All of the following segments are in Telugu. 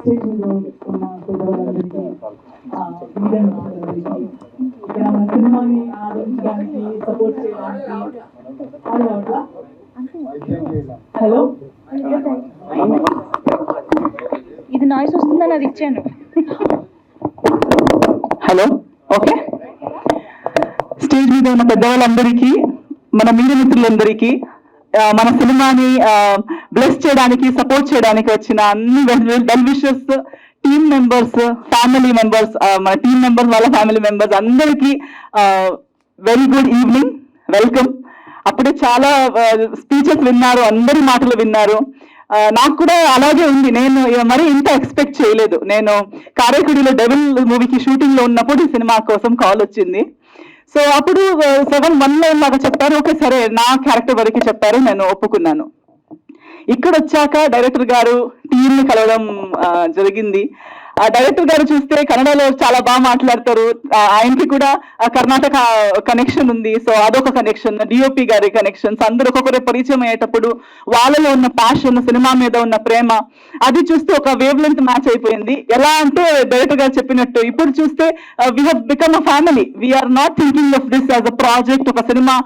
స్టేజ్ మీద ఉన్న పెద్దవాళ్ళందరికీ, ఇక్కడ మన సినిమాని ఆదరించడానికి, సపోర్ట్ చేయడానికి. హలో, ఇది నాయిస్ వస్తుందని అది ఇచ్చాను. Hello, okay. స్టేజ్ మీద ఉన్న పెద్దవాళ్ళందరికీ, మన మీడియా మిత్రులందరికీ, మన సినిమాని బ్లెస్ చేయడానికి, సపోర్ట్ చేయడానికి వచ్చిన అన్ని well wishers, team members, family members, మన టీమ్ మెంబర్స్ వాళ్ళ ఫ్యామిలీ మెంబర్స్ అందరికీ వెరీ గుడ్ ఈవినింగ్, వెల్కమ్. అప్పుడే చాలా స్పీచెస్ విన్నారు, అందరి మాటలు విన్నారు. నాకు కూడా అలాగే ఉంది. నేను మరి ఇంత ఎక్స్పెక్ట్ చేయలేదు. నేను కారైకుడిలో డెవిల్ మూవీకి షూటింగ్ లో ఉన్నప్పుడు ఈ సినిమా కోసం కాల్ వచ్చింది. సో అప్పుడు 7:1 లాగా చెప్పారు. ఓకే సరే, నా క్యారెక్టర్ వరకు చెప్పారు, నేను ఒప్పుకున్నాను. ఇక్కడ వచ్చాక డైరెక్టర్ గారు టీంని కలవడం జరిగింది. డైరెక్టర్ గారు చూస్తే కన్నడలో చాలా బాగా మాట్లాడతారు. ఆయనకి కూడా కర్ణాటక కనెక్షన్ ఉంది. సో అదొక కనెక్షన్, డిఓపి గారి కనెక్షన్స్, అందరూ ఒక్కొక్కరే పరిచయం అయ్యేటప్పుడు వాళ్ళలో ఉన్న ప్యాషన్, సినిమా మీద ఉన్న ప్రేమ, అది చూస్తే ఒక వేవ్ లెంత్ మ్యాచ్ అయిపోయింది. ఎలా అంటే డైరెక్టర్ గారు చెప్పినట్టు ఇప్పుడు చూస్తే we have become a family. We are not thinking of this as a project, ఒక సినిమా.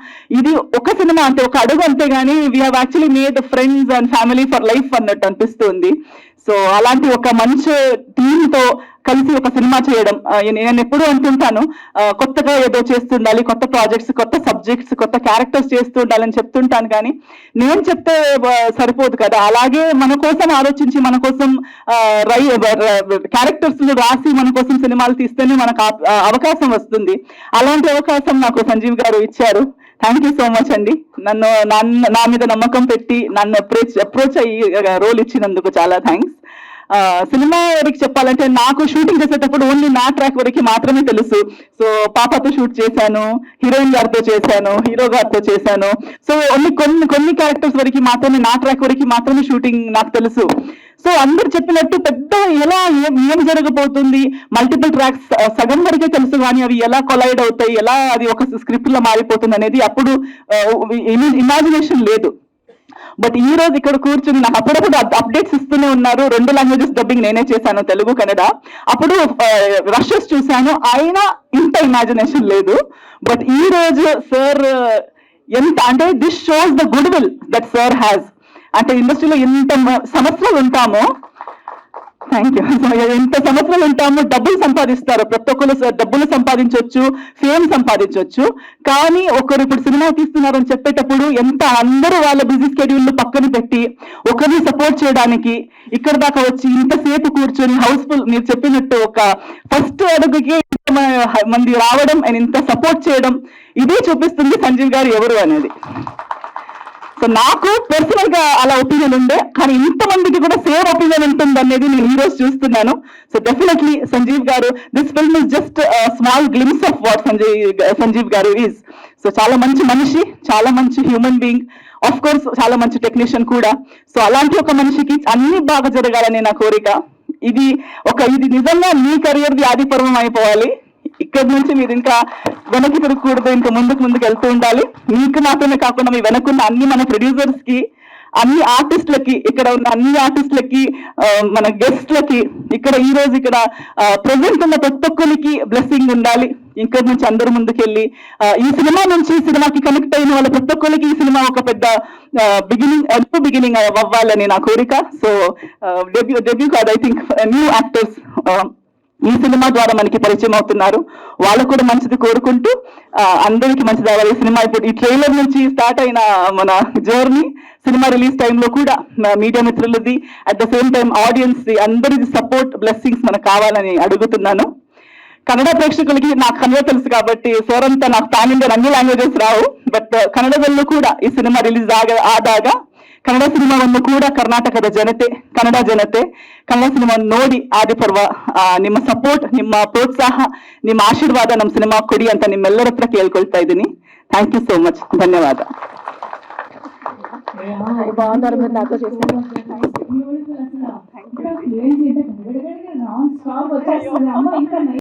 ఇది ఒక సినిమా అంటే ఒక అడుగు అంతే గానీ we have actually made friends and family for life అన్నట్టు అనిపిస్తుంది. సో అలాంటి ఒక మంచి టీంతో కలిసి ఒక సినిమా చేయడం, నేను ఎప్పుడూ అంటుంటాను, కొత్తగా ఏదో చేస్తుండాలి, కొత్త ప్రాజెక్ట్స్, కొత్త సబ్జెక్ట్స్, కొత్త క్యారెక్టర్స్ చేస్తూ ఉండాలని చెప్తుంటాను. కానీ నేను చెప్తే సరిపోదు కదా, అలాగే మన కోసం ఆలోచించి, మన కోసం క్యారెక్టర్స్ రాసి మన కోసం సినిమాలు తీస్తేనే మనకు అవకాశం వస్తుంది. అలాంటి అవకాశం నాకు సంజీవ్ గారు ఇచ్చారు. థ్యాంక్ యూ సో మచ్ అండి. నా మీద నమ్మకం పెట్టి నన్ను అప్రోచ్ అయ్యి రోల్ ఇచ్చినందుకు చాలా థ్యాంక్స్. సినిమా వరకు చెప్పాలంటే నాకు షూటింగ్ చేసేటప్పుడు ఓన్లీ నా ట్రాక్ వరకు మాత్రమే తెలుసు. సో పాపతో షూట్ చేశాను, హీరోయిన్ గారితో చేశాను, హీరో గారితో చేశాను. సో ఓన్లీ కొన్ని క్యారెక్టర్స్ వరకు మాత్రమే, నా ట్రాక్ వరకు మాత్రమే షూటింగ్ నాకు తెలుసు. సో అందరు చెప్పినట్టు పెద్ద ఎలా ఏం జరగబోతుంది, మల్టిపుల్ ట్రాక్స్ సగం వరకే తెలుసు, కానీ అవి ఎలా కొలైడ్ అవుతాయి, ఎలా అది ఒక స్క్రిప్ట్ లో మారిపోతుంది అనేది అప్పుడు ఇమాజినేషన్ లేదు. బట్ ఈ రోజు ఇక్కడ కూర్చుని నాకు అప్పుడప్పుడు అప్డేట్స్ ఇస్తూనే ఉన్నారు. 2 లాంగ్వేజెస్ డబ్బింగ్ నేనే చేశాను, తెలుగు, కన్నడ. అప్పుడు రషెస్ చూశాను, అయినా ఇంత ఇమాజినేషన్ లేదు. బట్ ఈ రోజు సార్ ఎంత అంటే this shows the good will that sir has. అంటే ఇండస్ట్రీలో ఎంత సంవత్సరాలు ఉంటామో, థ్యాంక్ యూ, ఎంత సంవత్సరాలు ఉంటామో డబ్బులు సంపాదిస్తారు. ప్రతి ఒక్కరు డబ్బులు సంపాదించవచ్చు, ఫేమ్ సంపాదించవచ్చు. కానీ ఒకరు ఇప్పుడు సినిమా తీస్తున్నారని చెప్పేటప్పుడు ఎంత అందరూ వాళ్ళ బిజీ స్కెడ్యూల్ పక్కన పెట్టి ఒకరిని సపోర్ట్ చేయడానికి ఇక్కడ దాకా వచ్చి ఇంతసేపు కూర్చొని హౌస్ఫుల్, మీరు చెప్పినట్టు ఒక ఫస్ట్ అడుగుకి మంది రావడం అండ్ ఇంత సపోర్ట్ చేయడం, ఇదే చూపిస్తుంది సంజీవ్ గారు ఎవరు అనేది. సో నాకు పర్సనల్ గా అలా ఒపీనియన్ ఉండే, కానీ ఇంతమందికి కూడా సేమ్ ఒపీనియన్ ఉంటుంది అనేది నేను ఈ రోజు చూస్తున్నాను. సో డెఫినెట్లీ సంజీవ్ గారు, this film is just small glimpse of what Sanjeev గారు ఈజ్. సో చాలా మంచి మనిషి, చాలా మంచి హ్యూమన్ బీయింగ్, ఆఫ్ కోర్స్ చాలా మంచి టెక్నీషియన్ కూడా. సో అలాంటి ఒక మనిషికి అన్ని బాగా జరగాలని నా కోరిక. ఇది నిజంగా మీ కెరియర్ది ఆది పర్వం అయిపోవాలి. ఇక్కడ నుంచి మీరు ఇంకా వెనక్కి తిరగకూడదు, ఇంకా ముందుకు వెళ్తూ ఉండాలి. మీకు మాత్రమే కాకుండా మీ వెనకున్న అన్ని మన ప్రొడ్యూసర్స్ కి, అన్ని ఆర్టిస్టులకి, ఇక్కడ ఉన్న అన్ని ఆర్టిస్టులకి, మన గెస్ట్లకి, ఇక్కడ ఈ రోజు ఇక్కడ ప్రెసెంట్ ఉన్న ప్రతి ఒక్కరికి బ్లెస్సింగ్ ఉండాలి. ఇక్కడ నుంచి అందరూ ముందుకెళ్ళి ఈ సినిమా నుంచి సినిమాకి కనెక్ట్ అయిన వాళ్ళ ప్రతి ఒక్కరికి ఈ సినిమా ఒక పెద్ద బిగినింగ్ అవ్వాలని నా కోరిక. సో డెబ్యూ కాదు, ఐ థింక్ న్యూ యాక్టర్స్ ఈ సినిమా ద్వారా మనకి పరిచయం అవుతున్నారు. వాళ్ళకు కూడా మంచిది కోరుకుంటూ అందరికీ మంచిది అవ్వాలి. ఈ సినిమా ఇప్పుడు ఈ ట్రైలర్ నుంచి స్టార్ట్ అయిన మన జర్నీ, సినిమా రిలీజ్ టైంలో కూడా మీడియా మిత్రులది, at the same time audience అందరిది సపోర్ట్, బ్లెస్సింగ్స్ మనకు కావాలని అడుగుతున్నాను. కన్నడ ప్రేక్షకులకి నాకు కన్నడ తెలుసు కాబట్టి సార్ అంతా నాకు పాన్ ఇండియన్ అన్ని లాంగ్వేజెస్ రావు. ಬಟ್ ಕನ್ನಡದಲ್ಲೂ ಕೂಡ ಈ ಸಿನಿಮಾ ರಿಲೀಸ್ ಆದಾಗ ಕನ್ನಡ ಸಿನಿಮಾವನ್ನು ಕೂಡ ಕರ್ನಾಟಕದ ಜನತೆ, ಕನ್ನಡ ಜನತೆ ಕನ್ನಡ ಸಿನಿಮಾವನ್ನು ನೋಡಿ ಆದಿಪರ್ವ ನಿಮ್ಮ ಸಪೋರ್ಟ್, ನಿಮ್ಮ ಪ್ರೋತ್ಸಾಹ, ನಿಮ್ಮ ಆಶೀರ್ವಾದ ನಮ್ಮ ಸಿನಿಮಾ ಕೊಡಿ ಅಂತ ನಿಮ್ಮೆಲ್ಲರ ಹತ್ರ ಕೇಳ್ಕೊಳ್ತಾ ಇದ್ದೀನಿ. Thank you so much. ಧನ್ಯವಾದ.